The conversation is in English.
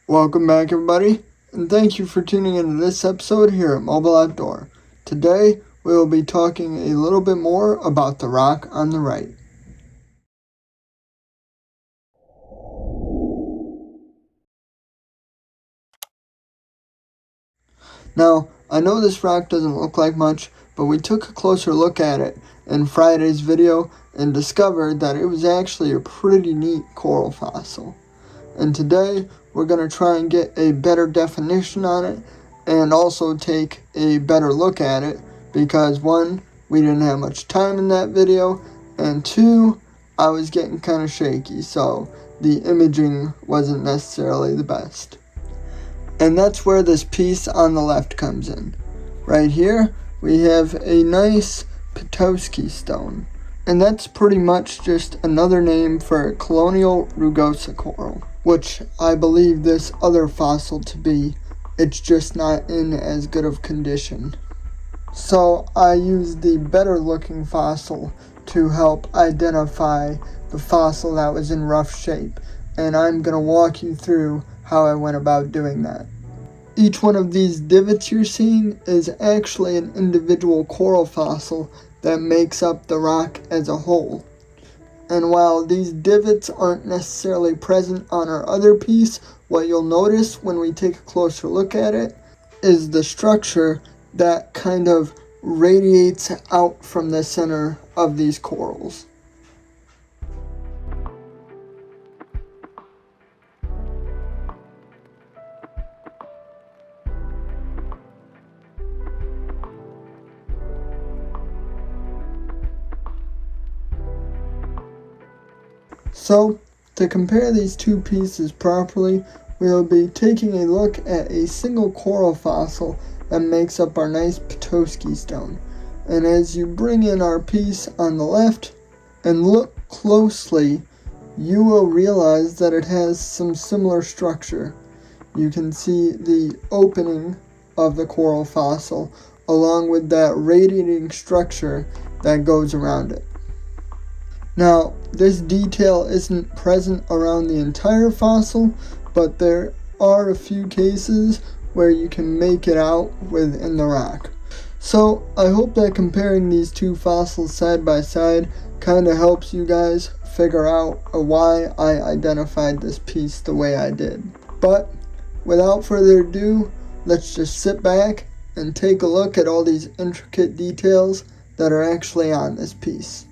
Welcome back, everybody, and thank you for tuning into this episode here at Mobile Outdoor. Today, we will be talking a little bit more about the rock on the right. Now, I know this rock doesn't look like much, but we took a closer look at it in Friday's video and discovered that it was actually a pretty neat coral fossil. And today, we're going to try and get a better definition on it and also take a better look at it because one, we didn't have much time in that video, and two, I was getting kind of shaky, so the imaging wasn't necessarily the best. And that's where this piece on the left comes in. Right here, we have a nice Petoskey Stone. And that's pretty much just another name for a Colonial Rugosa coral, which I believe this other fossil to be. It's just not in as good of condition. So I used the better looking fossil to help identify the fossil that was in rough shape. And I'm going to walk you through how I went about doing that. Each one of these divots you're seeing is actually an individual coral fossil that makes up the rock as a whole. And while these divots aren't necessarily present on our other piece, what you'll notice when we take a closer look at it is the structure that kind of radiates out from the center of these corals. So, to compare these two pieces properly, we'll be taking a look at a single coral fossil that makes up our nice Petoskey Stone. And as you bring in our piece on the left and look closely, you will realize that it has some similar structure. You can see the opening of the coral fossil along with that radiating structure that goes around it. Now, this detail isn't present around the entire fossil, but there are a few cases where you can make it out within the rock. So, I hope that comparing these two fossils side by side kind of helps you guys figure out why I identified this piece the way I did. But, without further ado, let's just sit back and take a look at all these intricate details that are actually on this piece.